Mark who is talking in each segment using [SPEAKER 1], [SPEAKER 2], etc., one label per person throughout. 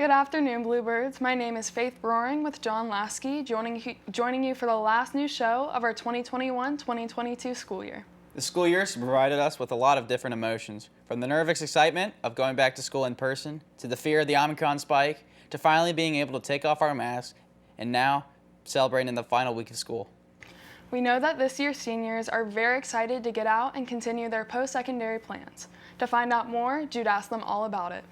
[SPEAKER 1] Good afternoon, Bluebirds. My name is Faith Roaring with John Lasky, joining you for the last new show of our 2021-2022 school year.
[SPEAKER 2] The school year has provided us with a lot of different emotions, from the nervous excitement of going back to school in person, to the fear of the Omicron spike, to finally being able to take off our masks, and now celebrating the final week of school.
[SPEAKER 1] We know that this year's seniors are very excited to get out and continue their post-secondary plans. To find out more, Jude asked them all about it.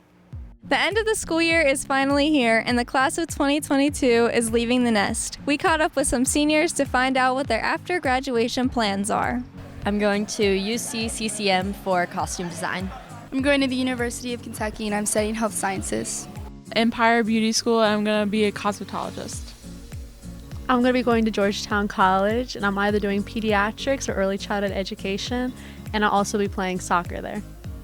[SPEAKER 3] The end of the school year is finally here, and the class of 2022 is leaving the nest. We caught up with some seniors to find out what their after-graduation plans are.
[SPEAKER 4] I'm going to UC CCM for costume design.
[SPEAKER 5] I'm going to the University of Kentucky and I'm studying health sciences.
[SPEAKER 6] Empire Beauty School, and I'm going to be a cosmetologist.
[SPEAKER 7] I'm going to be going to Georgetown College, and I'm either doing pediatrics or early childhood education, and I'll also be playing soccer there.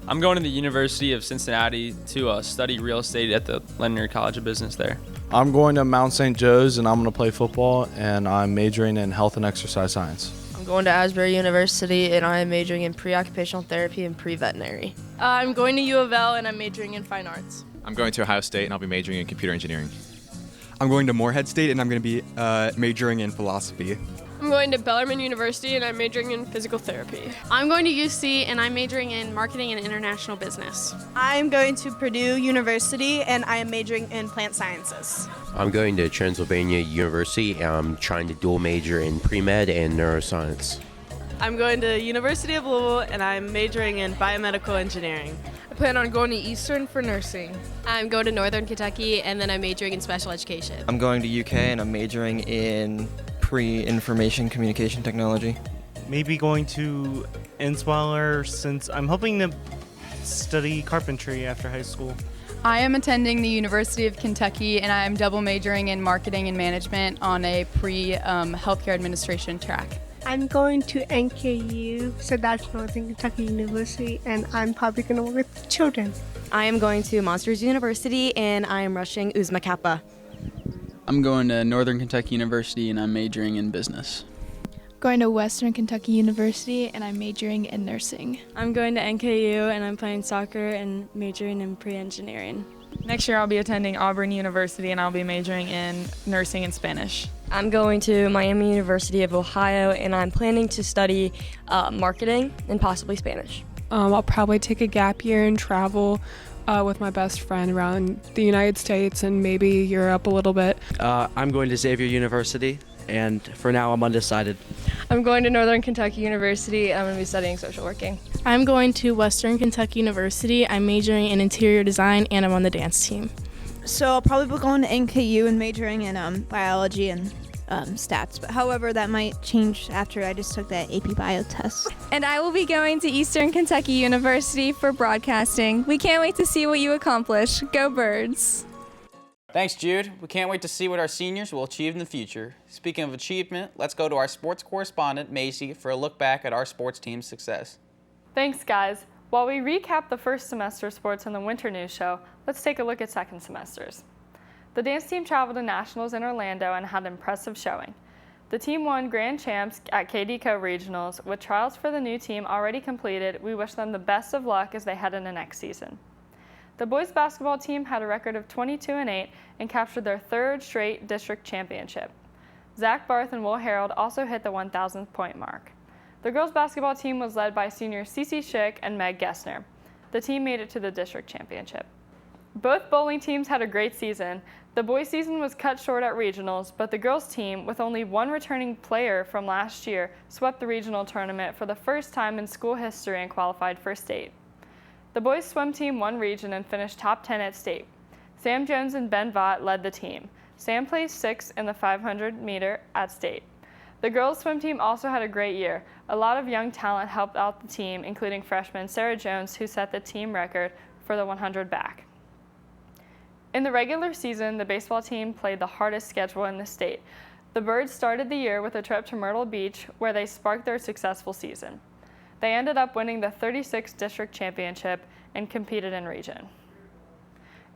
[SPEAKER 8] I'm going to the University of Cincinnati to study real estate at the Lendner College of Business there.
[SPEAKER 9] I'm going to Mount St. Joe's, and I'm going to play football, and I'm majoring in health and exercise science.
[SPEAKER 10] I'm going to Asbury University, and I am majoring in pre-occupational therapy and pre-veterinary.
[SPEAKER 11] I'm going to U of L, and I'm majoring in fine arts.
[SPEAKER 12] I'm going to Ohio State, and I'll be majoring in computer engineering.
[SPEAKER 13] I'm going to Morehead State, and I'm going to be majoring in philosophy.
[SPEAKER 11] I'm going to Bellarmine University, and I'm majoring in physical therapy.
[SPEAKER 5] I'm going to UC, and I'm majoring in marketing and international business.
[SPEAKER 14] I'm going to Purdue University, and I am majoring in plant sciences.
[SPEAKER 15] I'm going to Transylvania University, and I'm trying to dual major in pre-med and neuroscience.
[SPEAKER 16] I'm going to University of Louisville, and I'm majoring in biomedical engineering.
[SPEAKER 17] I plan on going to Eastern for nursing.
[SPEAKER 18] I'm going to Northern Kentucky, and then I'm majoring in special education.
[SPEAKER 19] I'm going to UK, and I'm majoring in pre-information communication technology.
[SPEAKER 20] Maybe going to Enswaller, since I'm hoping to study carpentry after high school.
[SPEAKER 7] I am attending the University of Kentucky, and I'm double majoring in marketing and management on a pre-healthcare administration track.
[SPEAKER 5] I'm going to NKU, so that's Northern Kentucky University, and I'm probably going to work with children.
[SPEAKER 4] I am going to Monsters University, and I am rushing Uzma Kappa.
[SPEAKER 10] I'm going to Northern Kentucky University, and I'm majoring in business.
[SPEAKER 14] Going to Western Kentucky University, and I'm majoring in nursing.
[SPEAKER 2] I'm going to NKU, and I'm playing soccer and majoring in pre-engineering.
[SPEAKER 6] Next year I'll be attending Auburn University, and I'll be majoring in nursing and Spanish.
[SPEAKER 4] I'm going to Miami University of Ohio, and I'm planning to study marketing and possibly Spanish.
[SPEAKER 3] I'll probably take a gap year and travel with my best friend around the United States and maybe Europe a little bit.
[SPEAKER 20] I'm going to Xavier University, and for now I'm undecided.
[SPEAKER 2] I'm going to Northern Kentucky University, and I'm going to be studying social working.
[SPEAKER 5] I'm going to Western Kentucky University. I'm majoring in interior design, and I'm on the dance team.
[SPEAKER 14] So I'll probably be going to NKU and majoring in biology and stats, but however that might change after I just took that AP Bio test.
[SPEAKER 3] And I will be going to Eastern Kentucky University for broadcasting. We can't wait to see what you accomplish. Go Birds!
[SPEAKER 2] Thanks, Jude. We can't wait to see what our seniors will achieve in the future. Speaking of achievement, let's go to our sports correspondent, Macy, for a look back at our sports team's success.
[SPEAKER 1] Thanks, guys. While we recap the first semester sports in the Winter News Show, let's take a look at second semesters. The dance team traveled to nationals in Orlando and had an impressive showing. The team won grand champs at KDCO Regionals. With trials for the new team already completed, we wish them the best of luck as they head into next season. The boys basketball team had a record of 22-8 and captured their third straight district championship. Zach Barth and Will Harold also hit the 1,000th point mark. The girls basketball team was led by seniors Cece Schick and Meg Gessner. The team made it to the district championship. Both bowling teams had a great season. The boys' season was cut short at regionals, but the girls' team, with only one returning player from last year, swept the regional tournament for the first time in school history and qualified for state. The boys' swim team won region and finished top 10 at state. Sam Jones and Ben Vaught led the team. Sam placed 6th in the 500 meter at state. The girls' swim team also had a great year. A lot of young talent helped out the team, including freshman Sarah Jones, who set the team record for the 100 back. In the regular season, the baseball team played the hardest schedule in the state. The Birds started the year with a trip to Myrtle Beach, where they sparked their successful season. They ended up winning the 36th district championship and competed in region.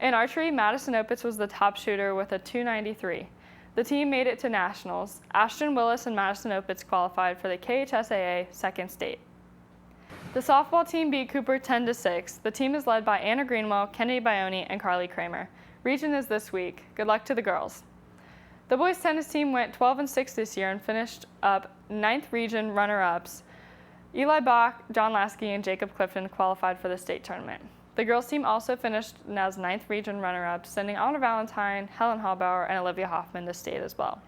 [SPEAKER 1] In archery, Madison Opitz was the top shooter with a .293. The team made it to nationals. Ashton Willis and Madison Opitz qualified for the KHSAA second state. The softball team beat Cooper 10-6. The team is led by Anna Greenwell, Kennedy Bione, and Carly Kramer. Region is this week. Good luck to the girls. The boys tennis team went 12-6 this year and finished up 9th region runner-ups. Eli Bach, John Lasky, and Jacob Clifton qualified for the state tournament. The girls team also finished as 9th region runner-up, sending Anna Valentine, Helen Hallbauer, and Olivia Hoffman to state as well.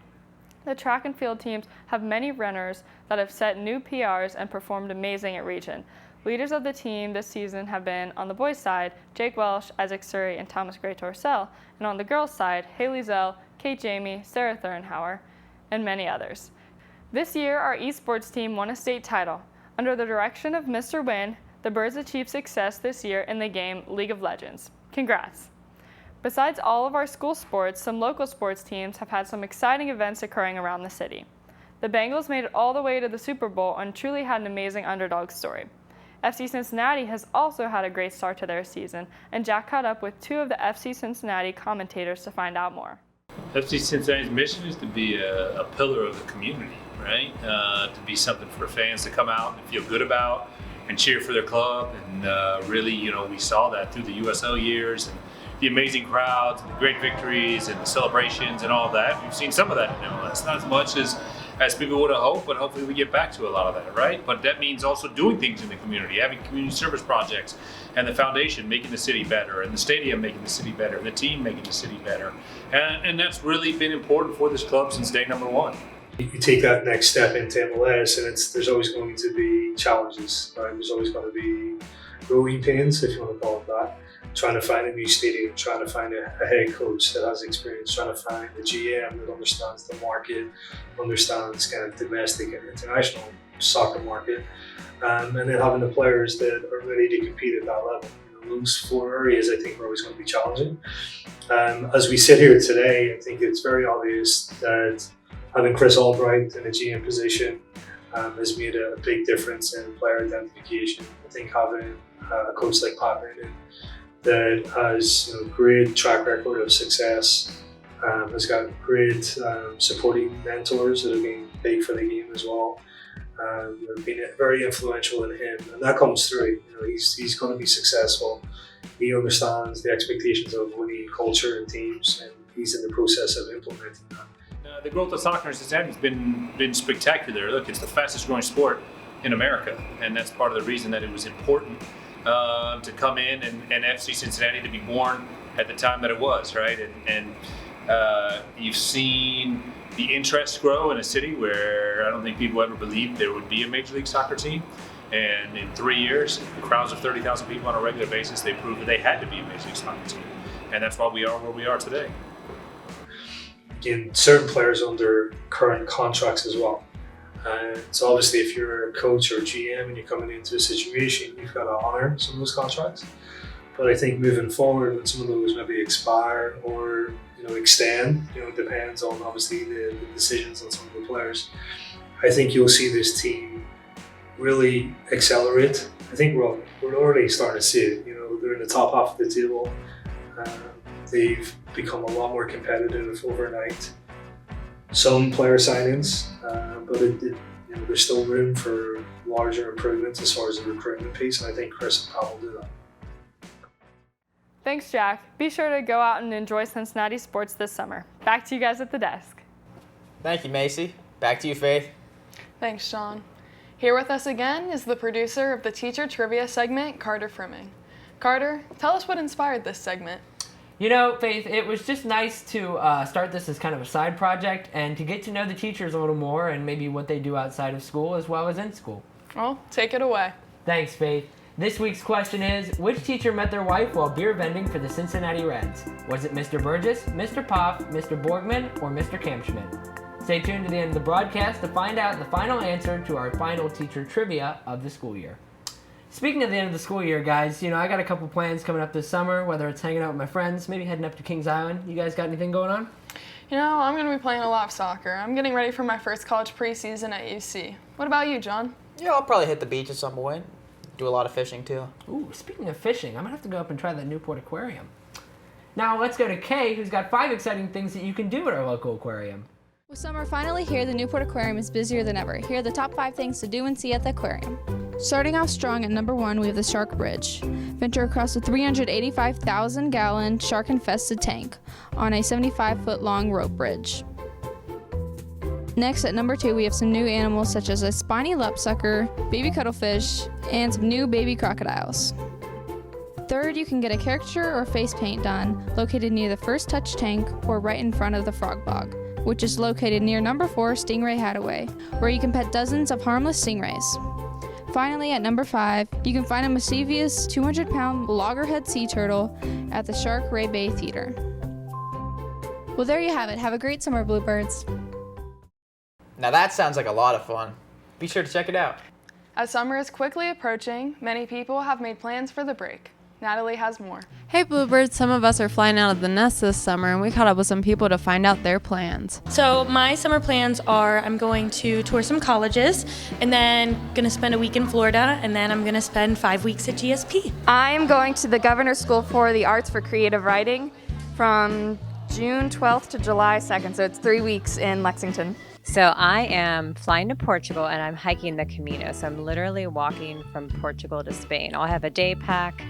[SPEAKER 1] The track and field teams have many runners that have set new PRs and performed amazing at region. Leaders of the team this season have been, on the boys' side, Jake Welsh, Isaac Surrey, and Thomas Gray Torcell, and on the girls' side, Haley Zell, Kate Jamie, Sarah Thurenhauer, and many others. This year, our esports team won a state title. Under the direction of Mr. Wynn, the Birds achieved success this year in the game League of Legends. Congrats! Besides all of our school sports, some local sports teams have had some exciting events occurring around the city. The Bengals made it all the way to the Super Bowl and truly had an amazing underdog story. FC Cincinnati has also had a great start to their season, and Jack caught up with 2 of the FC Cincinnati commentators to find out more.
[SPEAKER 21] FC Cincinnati's mission is to be a pillar of the community, right? To be something for fans to come out and feel good about and cheer for their club. And really, we saw that through the USL years and the amazing crowds and the great victories and the celebrations and all that. We've seen some of that in MLS, not as much as people would have hoped, but hopefully we get back to a lot of that, right? But that means also doing things in the community, having community service projects, and the foundation making the city better, and the stadium making the city better, and the team making the city better. And that's really been important for this club since day number 1.
[SPEAKER 22] You take that next step into MLS, and there's always going to be challenges, right? There's always going to be growing pains, if you want to call it that. Trying to find a new stadium, trying to find a head coach that has experience, trying to find a GM that understands the market, understands kind of domestic and international soccer market, and then having the players that are ready to compete at that level. Those 4 areas I think are always going to be challenging. As we sit here today, I think it's very obvious that having Chris Albright in a GM position has made a big difference in player identification. I think having a coach like Pat Noonan that has great track record of success, has got great supporting mentors that have been big for the game as well. Been very influential in him, and that comes through. He's going to be successful. He understands the expectations of winning culture and teams, and he's in the process of implementing that.
[SPEAKER 21] The growth of soccer in Cincinnati has been spectacular. Look, it's the fastest growing sport in America, and that's part of the reason that it was important to come in and FC Cincinnati to be born at the time that it was, right? And you've seen the interest grow in a city where I don't think people ever believed there would be a Major League Soccer team. And in 3 years, crowds of 30,000 people on a regular basis, they proved that they had to be a Major League Soccer team. And that's why we are where we are today.
[SPEAKER 22] Again, certain players under current contracts as well. So obviously if you're a coach or a GM and you're coming into a situation, you've got to honor some of those contracts. But I think moving forward, when some of those maybe expire or extend, it depends on obviously the decisions on some of the players. I think you'll see this team really accelerate. I think we're already starting to see it. They're in the top half of the table. They've become a lot more competitive overnight. Some player signings, but there's still room for larger improvements as far as the recruitment piece, and I think Chris and Pat will do that.
[SPEAKER 1] Thanks, Jack. Be sure to go out and enjoy Cincinnati sports this summer. Back to you guys at the desk.
[SPEAKER 2] Thank you, Macy. Back to you, Faith.
[SPEAKER 6] Thanks, Sean. Here with us again is the producer of the Teacher Trivia segment, Carter Frimming. Carter, tell us what inspired this segment.
[SPEAKER 23] Faith, it was just nice to start this as kind of a side project and to get to know the teachers a little more and maybe what they do outside of school as well as in school.
[SPEAKER 6] Well, take it away.
[SPEAKER 23] Thanks, Faith. This week's question is, which teacher met their wife while beer vending for the Cincinnati Reds? Was it Mr. Burgess, Mr. Poff, Mr. Borgman, or Mr. Kampschmidt? Stay tuned to the end of the broadcast to find out the final answer to our final teacher trivia of the school year. Speaking of the end of the school year, guys, I got a couple plans coming up this summer, whether it's hanging out with my friends, maybe heading up to Kings Island. You guys got anything going on?
[SPEAKER 6] I'm going to be playing a lot of soccer. I'm getting ready for my first college preseason at UC. What about you, John?
[SPEAKER 2] Yeah, I'll probably hit the beach at some point. Do a lot of fishing, too.
[SPEAKER 23] Ooh, speaking of fishing, I'm going to have to go up and try that Newport Aquarium. Now let's go to Kay, who's got 5 exciting things that you can do at our local aquarium.
[SPEAKER 3] With summer finally here, the Newport Aquarium is busier than ever. Here are the top 5 things to do and see at the aquarium.
[SPEAKER 8] Starting off strong at number 1, we have the Shark Bridge. Venture across a 385,000-gallon shark-infested tank on a 75-foot long rope bridge. Next, at number 2, we have some new animals such as a spiny lapsucker, baby cuttlefish, and some new baby crocodiles. Third, you can get a caricature or face paint done located near the First Touch tank or right in front of the frog bog, which is located near number 4 Stingray Hadaway, where you can pet dozens of harmless stingrays. Finally, at number 5, you can find a mischievous 200-pound loggerhead sea turtle at the Shark Ray Bay Theater. Well, there you have it. Have a great summer, Bluebirds.
[SPEAKER 2] Now that sounds like a lot of fun. Be sure to check it out.
[SPEAKER 6] As summer is quickly approaching, many people have made plans for the break. Natalie has more.
[SPEAKER 9] Hey Bluebirds, some of us are flying out of the nest this summer and we caught up with some people to find out their plans.
[SPEAKER 12] So my summer plans are I'm going to tour some colleges and then going to spend a week in Florida and then I'm going to spend 5 weeks at GSP.
[SPEAKER 24] I'm going to the Governor's School for the Arts for Creative Writing from June 12th to July 2nd, so it's 3 weeks in Lexington.
[SPEAKER 25] So I am flying to Portugal and I'm hiking the Camino. So I'm literally walking from Portugal to Spain. I'll have a day pack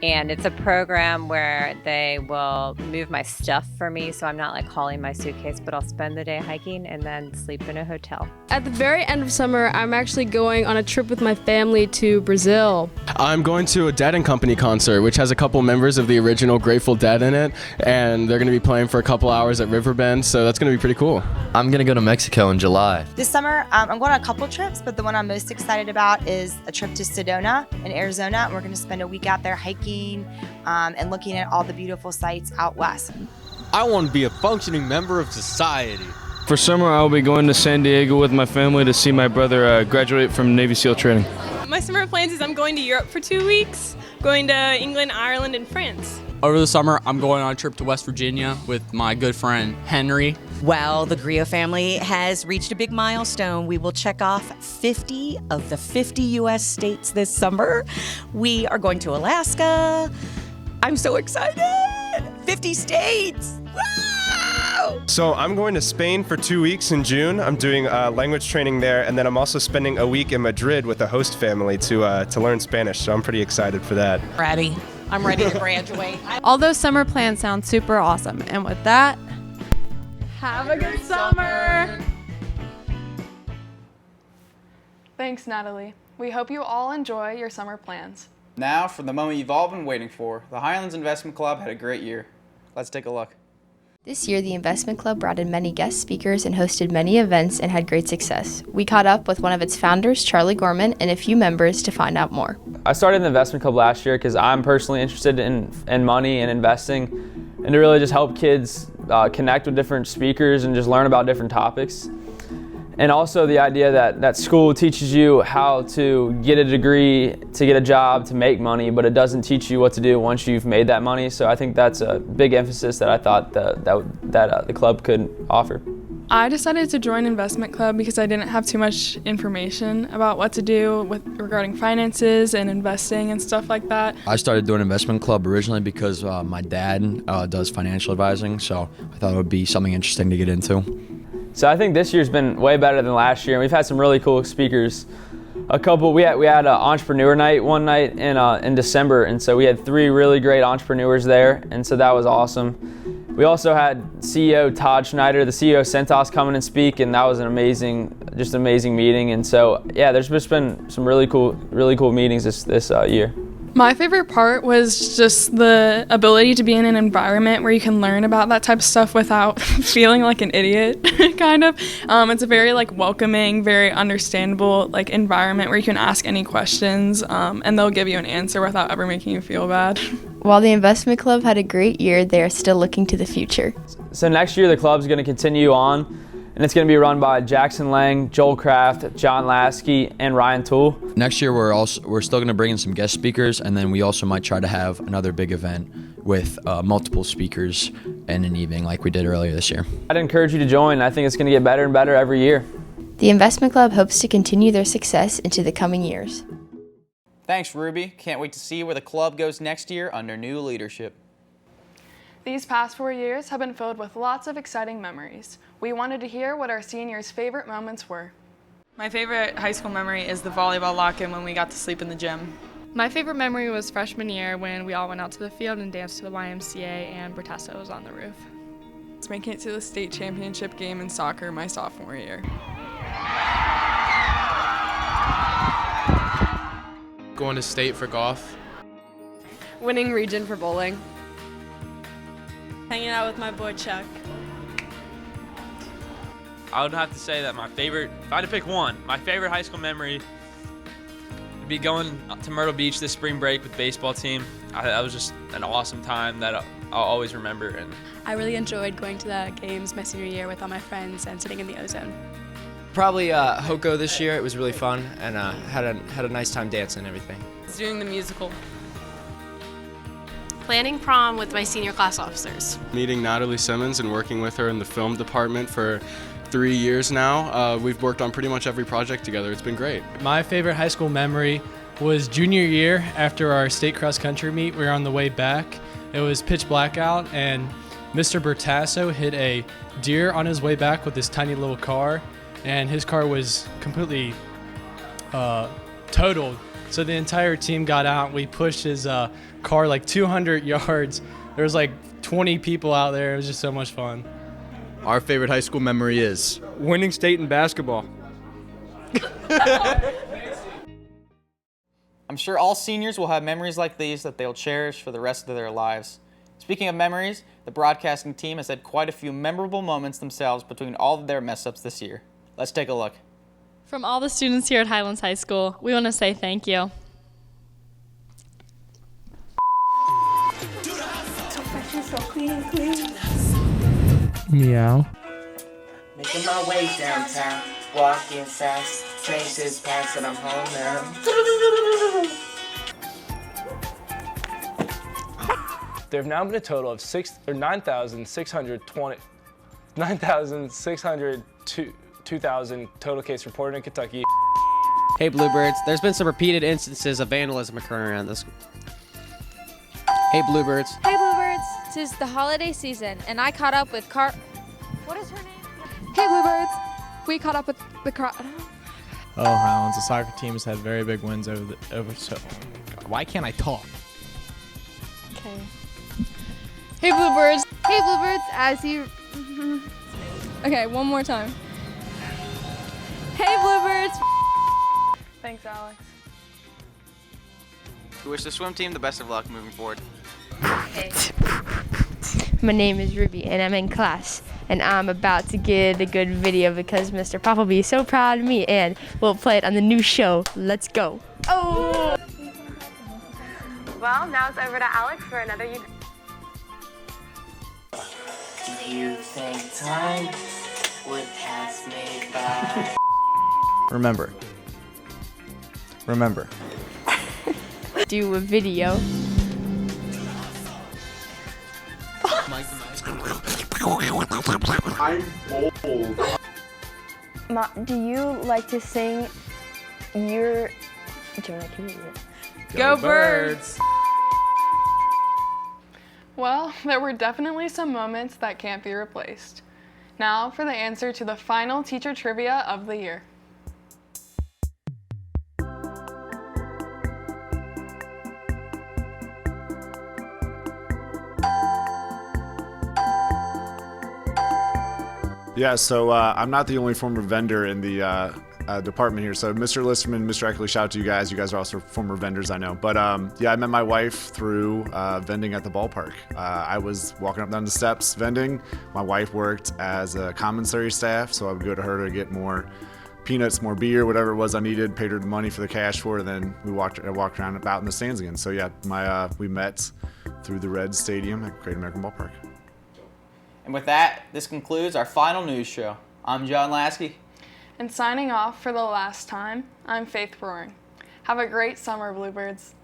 [SPEAKER 25] and it's a program where they will move my stuff for me. So I'm not like hauling my suitcase, but I'll spend the day hiking and then sleep in a hotel.
[SPEAKER 11] At the very end of summer, I'm actually going on a trip with my family to Brazil.
[SPEAKER 26] I'm going to a Dead & Company concert, which has a couple members of the original Grateful Dead in it. And they're going to be playing for a couple hours at Riverbend. So that's going to be pretty cool.
[SPEAKER 27] I'm going to go to Mexico in July.
[SPEAKER 28] This summer, I'm going on a couple trips, but the one I'm most excited about is a trip to Sedona in Arizona. And we're going to spend a week out there hiking and looking at all the beautiful sights out west.
[SPEAKER 29] I want to be a functioning member of society.
[SPEAKER 30] For summer, I'll be going to San Diego with my family to see my brother graduate from Navy SEAL training.
[SPEAKER 11] My summer plans is I'm going to Europe for 2 weeks, going to England, Ireland, and France.
[SPEAKER 31] Over the summer, I'm going on a trip to West Virginia with my good friend, Henry.
[SPEAKER 32] Well, the Griot family has reached a big milestone. We will check off 50 of the 50 U.S. states this summer. We are going to Alaska. I'm so excited! 50 states! Wow!
[SPEAKER 33] So I'm going to Spain for 2 weeks in June. I'm doing language training there, and then I'm also spending a week in Madrid with a host family to learn Spanish, so I'm pretty excited for that.
[SPEAKER 32] Ready. I'm ready to graduate.
[SPEAKER 9] All those summer plans sound super awesome. And with that, have a good summer.
[SPEAKER 6] Thanks, Natalie. We hope you all enjoy your summer plans.
[SPEAKER 2] Now for the moment you've all been waiting for. The Highlands Investment Club had a great year. Let's take a look.
[SPEAKER 3] This year, the Investment Club brought in many guest speakers and hosted many events and had great success. We caught up with one of its founders, Charlie Gorman, and a few members to find out more.
[SPEAKER 34] I started the Investment Club last year because I'm personally interested in money and investing and to really just help kids connect with different speakers and just learn about different topics. And also the idea that school teaches you how to get a degree, to get a job, to make money, but it doesn't teach you what to do once you've made that money. So I think that's a big emphasis that I thought that the club could offer.
[SPEAKER 6] I decided to join Investment Club because I didn't have too much information about what to do regarding finances and investing and stuff like that.
[SPEAKER 29] I started doing Investment Club originally because my dad does financial advising, so I thought it would be something interesting to get into.
[SPEAKER 34] So I think this year's been way better than last year, and we've had some really cool speakers. We had an entrepreneur night one night in December, and so we had 3 really great entrepreneurs there, and so that was awesome. We also had CEO Todd Schneider, the CEO of Centos, come in and speak, and that was an amazing meeting. And so yeah, there's just been some really cool meetings this year.
[SPEAKER 6] My favorite part was just the ability to be in an environment where you can learn about that type of stuff without feeling like an idiot, kind of. It's a very welcoming, very understandable environment where you can ask any questions and they'll give you an answer without ever making you feel bad.
[SPEAKER 3] While the Investment Club had a great year, they are still looking to the future.
[SPEAKER 34] So next year the club's going to continue on. And it's going to be run by Jackson Lang, Joel Kraft, John Lasky, and Ryan Toole.
[SPEAKER 29] Next year we're still going to bring in some guest speakers, and then we also might try to have another big event with multiple speakers in an evening like we did earlier this year.
[SPEAKER 34] I'd encourage you to join. I think it's going to get better and better every year.
[SPEAKER 3] The Investment Club hopes to continue their success into the coming years.
[SPEAKER 2] Thanks, Ruby. Can't wait to see where the club goes next year under new leadership.
[SPEAKER 6] These past 4 years have been filled with lots of exciting memories. We wanted to hear what our seniors' favorite moments were. My favorite high school memory is the volleyball lock-in when we got to sleep in the gym.
[SPEAKER 1] My favorite memory was freshman year when we all went out to the field and danced to the YMCA and Bertesso was on the roof.
[SPEAKER 6] It's making it to the state championship game in soccer my sophomore year.
[SPEAKER 26] Going to state for golf.
[SPEAKER 9] Winning region for bowling.
[SPEAKER 11] Hanging out with my boy Chuck.
[SPEAKER 4] I would have to say that my favorite, if I had to pick one, my favorite high school memory would be going to Myrtle Beach this spring break with the baseball team. That was just an awesome time that I'll always remember. And
[SPEAKER 5] I really enjoyed going to the games my senior year with all my friends and sitting in the ozone.
[SPEAKER 7] Probably Hoko this year. It was really fun and had a nice time dancing and everything.
[SPEAKER 6] Doing the musical.
[SPEAKER 5] Planning prom with my senior class officers.
[SPEAKER 26] Meeting Natalie Simmons and working with her in the film department for 3 years now. We've worked on pretty much every project together. It's been great.
[SPEAKER 10] My favorite high school memory was junior year. After our state cross country meet, we were on the way back. It was pitch black out, and Mr. Bertasso hit a deer on his way back with this tiny little car, and his car was completely totaled. So the entire team got out. We pushed his car like 200 yards. There was like 20 people out there. It was just so much fun.
[SPEAKER 27] Our favorite high school memory is
[SPEAKER 30] winning state in basketball.
[SPEAKER 2] I'm sure all seniors will have memories like these that they'll cherish for the rest of their lives. Speaking of memories, the broadcasting team has had quite a few memorable moments themselves between all of their mess-ups this year. Let's take a look.
[SPEAKER 1] From all the students here at Highlands High School, we want to say thank you.
[SPEAKER 13] So fresh and so clean.
[SPEAKER 10] Meow.
[SPEAKER 13] Making my way downtown, walking fast, faces past and I'm home now.
[SPEAKER 30] There have now been a total of 9,602,000 total cases reported in Kentucky.
[SPEAKER 14] Hey Bluebirds, there's been some repeated instances of vandalism occurring around this. Hey Bluebirds.
[SPEAKER 3] Hey Bluebirds, 'tis the holiday season, and I caught up with What is her name? Hey Bluebirds, we caught up with the
[SPEAKER 10] Oh, Highlands, the soccer team has had very big wins so. Why can't I talk?
[SPEAKER 1] Okay. Hey Bluebirds.
[SPEAKER 3] Hey Bluebirds, as you... Okay, one more time. Hey Bluebirds.
[SPEAKER 1] Thanks, Alex.
[SPEAKER 2] We wish the swim team the best of luck moving forward.
[SPEAKER 15] Hey. My name is Ruby and I'm in class and I'm about to get a good video because Mr. Pop will be so proud of me and we'll play it on the new show. Let's go. Oh! Well, now it's over to Alex for another
[SPEAKER 13] Do you think time would pass me by?
[SPEAKER 14] Remember.
[SPEAKER 15] do a video.
[SPEAKER 13] I'm old. Do you like to sing your... Jonah, can you do it?
[SPEAKER 6] Go Birds! Well, there were definitely some moments that can't be replaced. Now for the answer to the final teacher trivia of the year.
[SPEAKER 16] Yeah, so I'm not the only former vendor in the department here. So Mr. Listerman, Mr. Eckley, shout out to you guys. You guys are also former vendors, I know. But yeah, I met my wife through vending at the ballpark. I was walking up and down the steps vending. My wife worked as a commissary staff, so I would go to her to get more peanuts, more beer, whatever it was I needed, paid her the money for the cash for it, and then I walked around about in the stands again. So yeah, we met through the Reds Stadium at Great American Ballpark.
[SPEAKER 2] And with that, this concludes our final news show. I'm John Lasky.
[SPEAKER 6] And signing off for the last time, I'm Faith Roaring. Have a great summer, Bluebirds.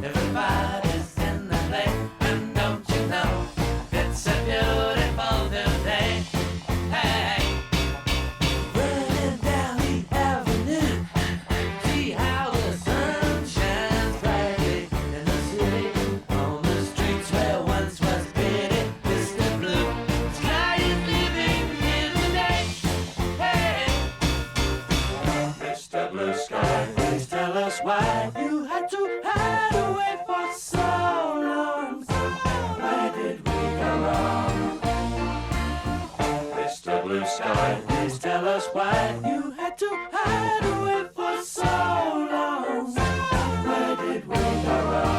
[SPEAKER 13] Everybody's in the play, and don't you know?
[SPEAKER 8] why you had to hide away for so long. Where did we go wrong? Mr. Blue Sky, please tell us why you had to hide away for so long. Where did we go wrong?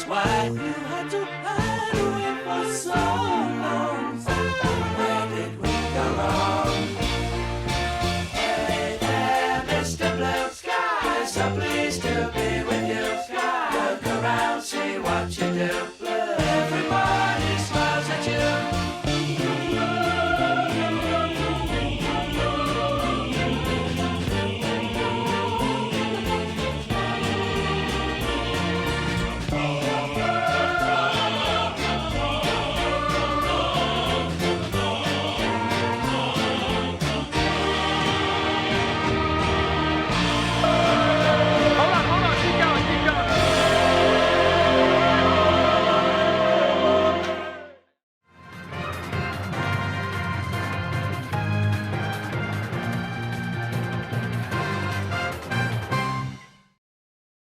[SPEAKER 8] Why you had to hide away for so long? Where did we go wrong? Hey there, Mr. Blue Sky, so pleased to be with you. Look around, see what you do.